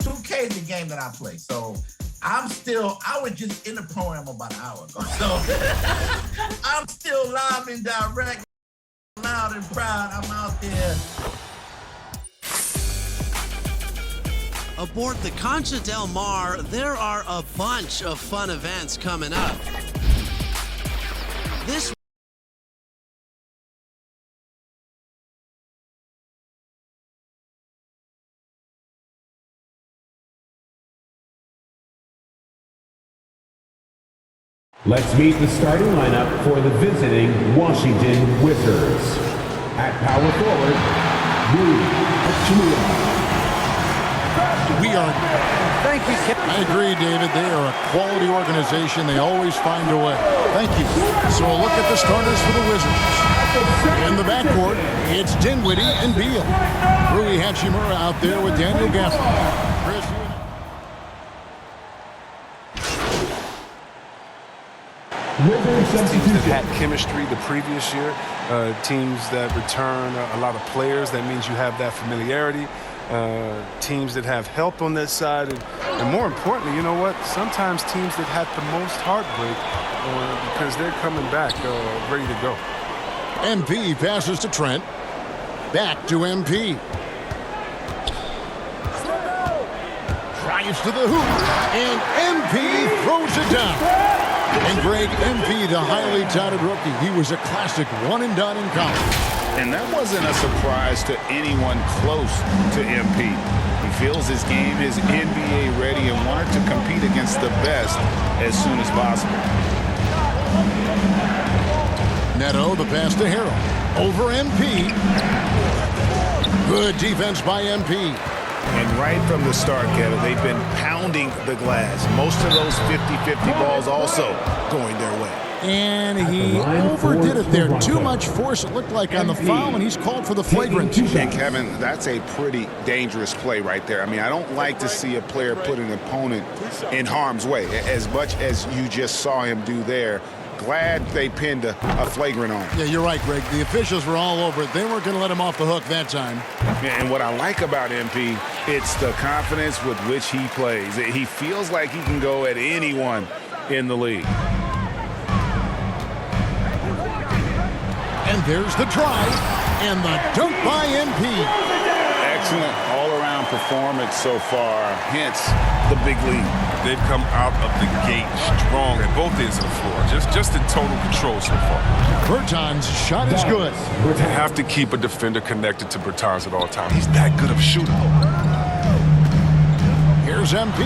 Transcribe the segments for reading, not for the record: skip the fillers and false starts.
2K is the game that I play, so I was just in the program about an hour ago, so I'm still live and direct, loud and proud. I'm out there. Aboard the Concha Del Mar, there are a bunch of fun events coming up. This Let's meet the starting lineup for the visiting Washington Wizards. At power forward, Rui Hachimura. Thank you, Kip. I agree, David. They are a quality organization. They always find a way. Thank you. So a look at the starters for the Wizards. In the backcourt, it's Dinwiddie and Beal. Rui Hachimura out there with Daniel Gafford. Teams that had chemistry the previous year, teams that return a lot of players. That means you have that familiarity. Teams that have help on that side, and more importantly, you know what? Sometimes teams that had the most heartbreak because they're coming back ready to go. MP passes to Trent. Back to MP. Drives to the hoop, and MP throws it down. And Greg, MP, the highly touted rookie, he was a classic one-and-done in college. And that wasn't a surprise to anyone close to MP. He feels his game is NBA ready and wanted to compete against the best as soon as possible. Neto, the pass to Harrell. Over MP. Good defense by MP. And right from the start, Kevin, they've been pounding the glass. Most of those 50-50 balls also going their way. And he overdid it there. Too much force, it looked like, on the foul, and he's called for the flagrant. And, Kevin, that's a pretty dangerous play right there. I mean, I don't like to see a player put an opponent in harm's way, as much as you just saw him do there. Glad they pinned a flagrant on him. Yeah, you're right, Greg. The officials were all over it. They weren't going to let him off the hook that time. And what I like about MP, it's the confidence with which he plays. He feels like he can go at anyone in the league. And there's the drive and the dunk by MP. Excellent all-around performance so far, hence the big lead. They've come out of the gate strong at both ends of the floor, just in total control so far. Bertans' shot is good. They have to keep a defender connected to Bertans at all times. He's that good of a shooter. Here's MP.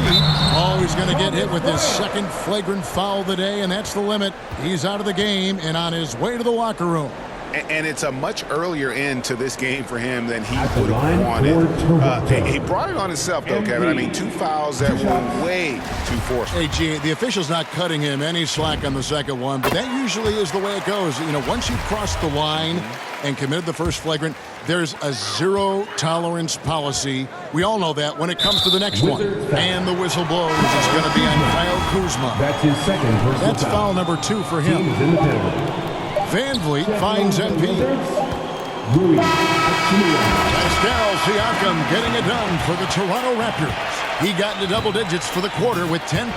Oh, he's going to get hit with his second flagrant foul of the day, and that's the limit. He's out of the game and on his way to the locker room. And it's a much earlier end to this game for him than he would have wanted. He brought it on himself, though, Kevin. I mean, 2 fouls that were way too forceful. Hey, G, the official's not cutting him any slack on the second one, but that usually is the way it goes. You know, once you cross the line and committed the first flagrant, there's a zero-tolerance policy. We all know that when it comes to the next one. And the whistle blows. It's going to be on Kyle Kuzma. That's his second personal That's foul number 2 for him. Team is in the penalty. Van Vliet finds MP. Rui Hachimura. Pascal Siakam getting it done for the Toronto Raptors. He got into double digits for the quarter with 10.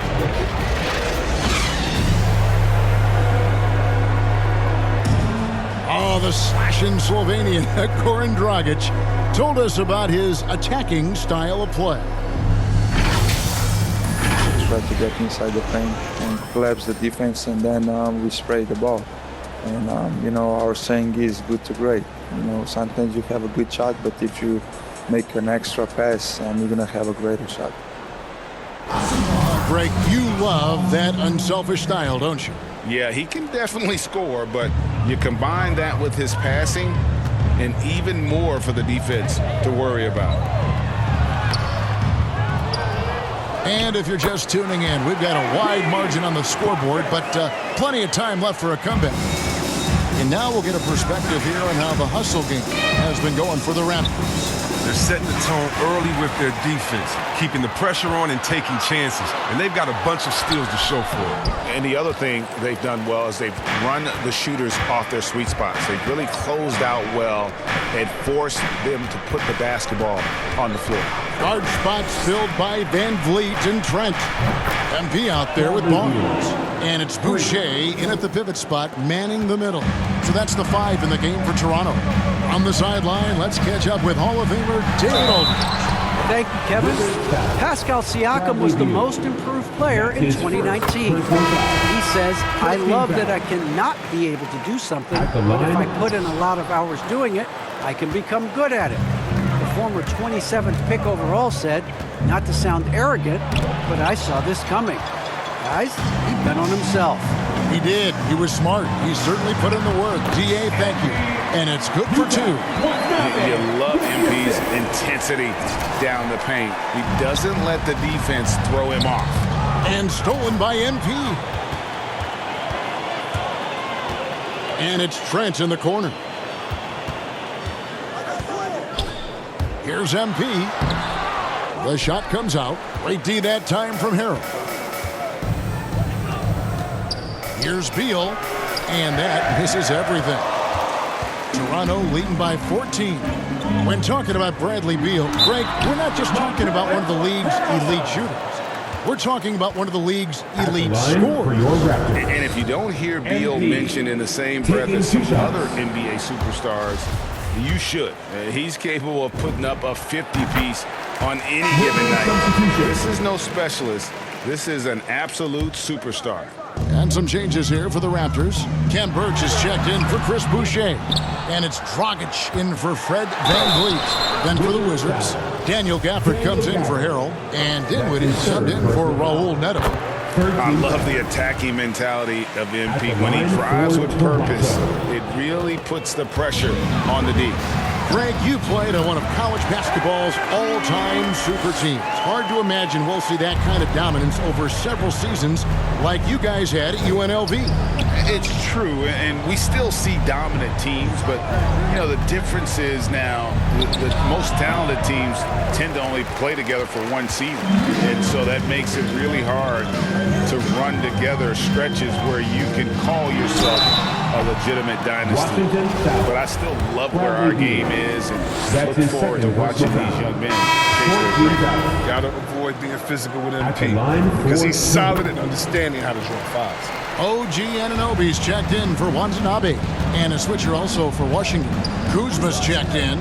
Oh, the slashing Slovenian, Goran Dragic, told us about his attacking style of play. Try to get inside the paint and collapse the defense, and then we spray the ball. And, you know, our saying is good to great. You know, sometimes you have a good shot, but if you make an extra pass, you're going to have a greater shot. Greg, you love that unselfish style, don't you? Yeah, he can definitely score, but you combine that with his passing and even more for the defense to worry about. And if you're just tuning in, we've got a wide margin on the scoreboard, but plenty of time left for a comeback. And now we'll get a perspective here on how the hustle game has been going for the Raptors. They're setting the tone early with their defense, keeping the pressure on and taking chances. And they've got a bunch of steals to show for it. And the other thing they've done well is they've run the shooters off their sweet spots. They've really closed out well and forced them to put the basketball on the floor. Guard spots filled by Van Vliet and Trent. MP out there with Barnes. And it's Boucher in at the pivot spot, manning the middle. So that's the 5 in the game for Toronto. On the sideline, let's catch up with Hall of Famer David Aldridge. Thank you, Kevin. Pascal Siakam was the most improved player in 2019. He says, I love that I cannot be able to do something, but if I put in a lot of hours doing it, I can become good at it. The former 27th pick overall said, not to sound arrogant, but I saw this coming. Guys, he bet on himself. He did. He was smart. He certainly put in the work. DA, thank you. And it's good for 2. You love MP's intensity down the paint. He doesn't let the defense throw him off. And stolen by MP. And it's Trent in the corner. Here's MP. The shot comes out. Great D that time from Harrell. Here's Beal, and that misses everything. Toronto leading by 14. When talking about Bradley Beal, Greg, we're not just talking about one of the league's elite shooters. We're talking about one of the league's elite scorers. And if you don't hear Beal mentioned in the same breath as some other NBA superstars, you should. He's capable of putting up a 50-piece on any given night. This is no specialist. This is an absolute superstar. And some changes here for the Raptors. Ken Burch is checked in for Chris Boucher. And it's Dragic in for Fred VanVleet. Then for the Wizards, Daniel Gafford comes in for Harrell. And Dinwiddie is subbed in for Raul Neto. I love the attacking mentality of MP. When he drives with purpose, it really puts the pressure on the D. Greg, you played on one of college basketball's all-time super teams. Hard to imagine we'll see that kind of dominance over several seasons like you guys had at UNLV. It's true, and we still see dominant teams, but, you know, the difference is now the most talented teams tend to only play together for one season, and so that makes it really hard to run together stretches where you can call yourself a legitimate dynasty. But I still love where our game is and look forward to watching these young men chase their dream. Got to avoid being physical with MP because he's solid at understanding how to draw fouls. OG Anunoby's checked in for Watanabe. And a switcher also for Washington. Kuzma's checked in.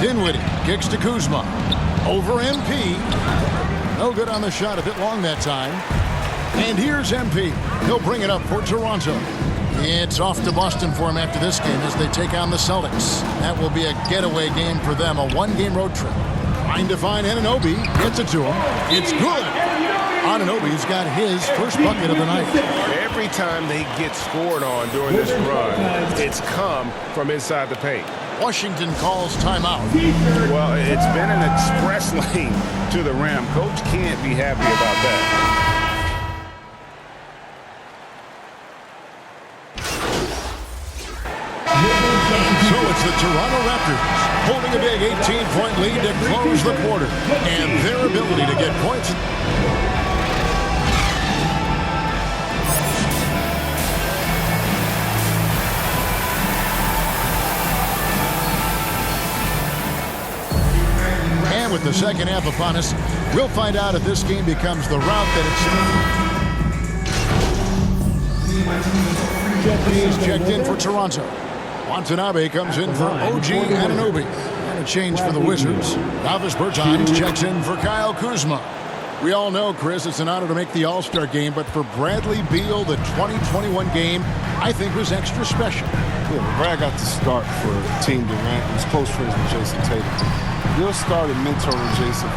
Dinwiddie kicks to Kuzma. Over MP. No good on the shot, a bit long that time. And here's MP. He'll bring it up for Toronto. It's off to Boston for him after this game as they take on the Celtics. That will be a getaway game for them, a one-game road trip. Trying to find Anunoby. Gets it to him. It's good. Anunoby's got his first bucket of the night. Every time they get scored on during this run, it's come from inside the paint. Washington calls timeout. Well, it's been an express lane to the rim. Coach can't be happy about that. So it's the Toronto Raptors holding a big 18-point lead to close the quarter. And their ability to get points. And with the second half upon us, we'll find out if this game becomes the route that it's. He's checked in for Toronto. Watanabe comes in for OG Anunoby. And a change for the Wizards. Davis Bertans checks in for Kyle Kuzma. We all know, Chris, it's an honor to make the All-Star game, but for Bradley Beal, the 2021 game, I think was extra special. Yeah, Brad got to start for Team Durant. He was close friends with Jason Tatum. Beal started mentoring Jason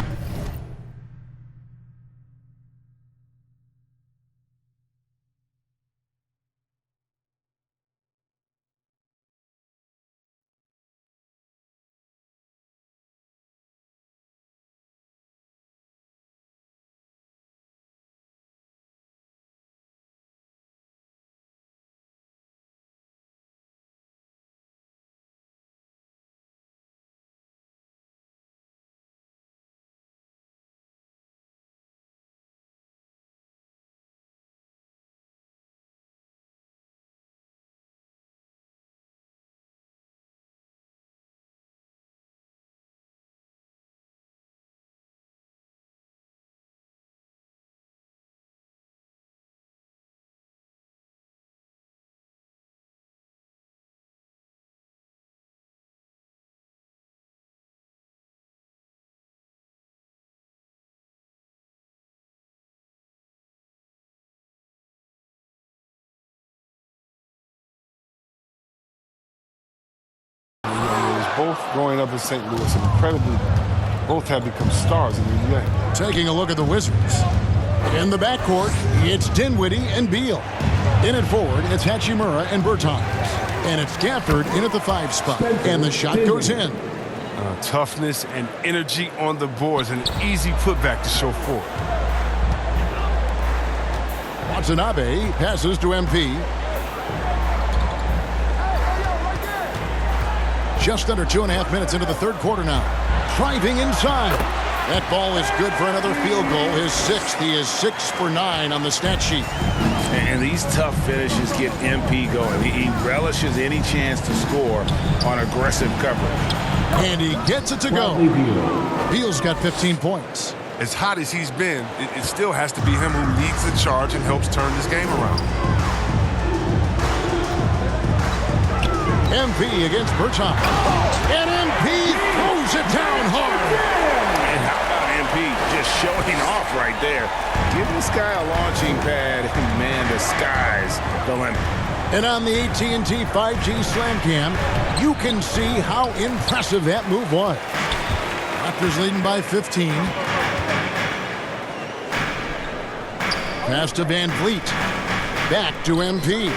both growing up in St. Louis and incredibly, both have become stars in the NBA. Taking a look at the Wizards. In the backcourt, it's Dinwiddie and Beal. In at forward, it's Hachimura and Bertans. And it's Gafford in at the 5 spot. And the shot goes in. Toughness and energy on the boards. An easy putback to show for it. Watanabe passes to MP. Just under 2.5 minutes into the third quarter now. Driving inside. That ball is good for another field goal. His 6th. He is 6 for 9 on the stat sheet. And these tough finishes get MP going. He relishes any chance to score on aggressive coverage. And he gets it to go. Beal's got 15 points. As hot as he's been, it still has to be him who leads the charge and helps turn this game around. MP against Bertans. And MP throws it down hard. And how about MP just showing off right there? Give this guy a launching pad, and man, the sky's the limit. And on the AT&T 5G Slam Cam, you can see how impressive that move was. Raptors leading by 15. Pass to Van Vliet. Back to MP.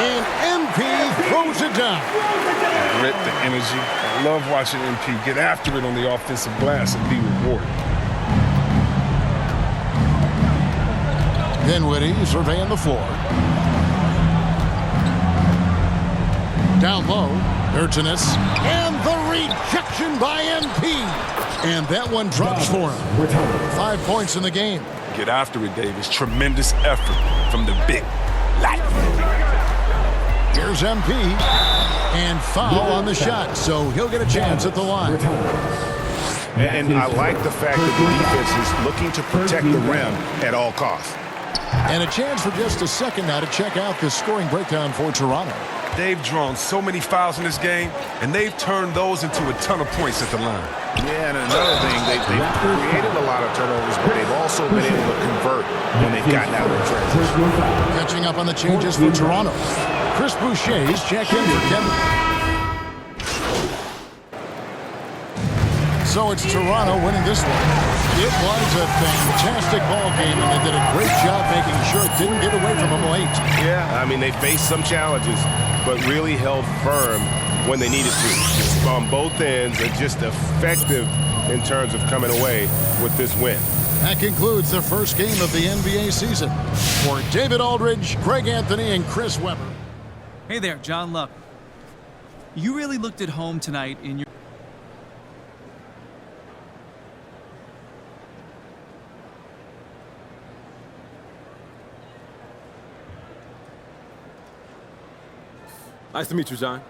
And MP throws it down. Grit, the energy. I love watching MP get after it on the offensive glass and be rewarded. Dinwiddie surveying the floor. Down low, Bertans. And the rejection by MP. And that one drops for him. 5 points in the game. Get after it, Davis. Tremendous effort from the big Latvian. Here's MP. And foul on the shot, so he'll get a chance at the line. And I like the fact that the defense is looking to protect the rim at all costs. And a chance for just a second now to check out the scoring breakdown for Toronto. They've drawn so many fouls in this game, and they've turned those into a ton of points at the line. Yeah, and another thing, they've created a lot of turnovers, but they've also been able to convert when they've gotten out of the transition. Catching up on the changes for Toronto. Chris Boucher's check in for Kevin. So it's Toronto winning this one. It was a fantastic ball game, and they did a great job making sure it didn't get away from them late. Yeah, I mean, they faced some challenges, but really held firm when they needed to. Just on both ends, and just effective in terms of coming away with this win. That concludes the first game of the NBA season. For David Aldridge, Greg Anthony, and Chris Webber. Hey there, John Luck. You really looked at home tonight in your... Nice to meet you, John.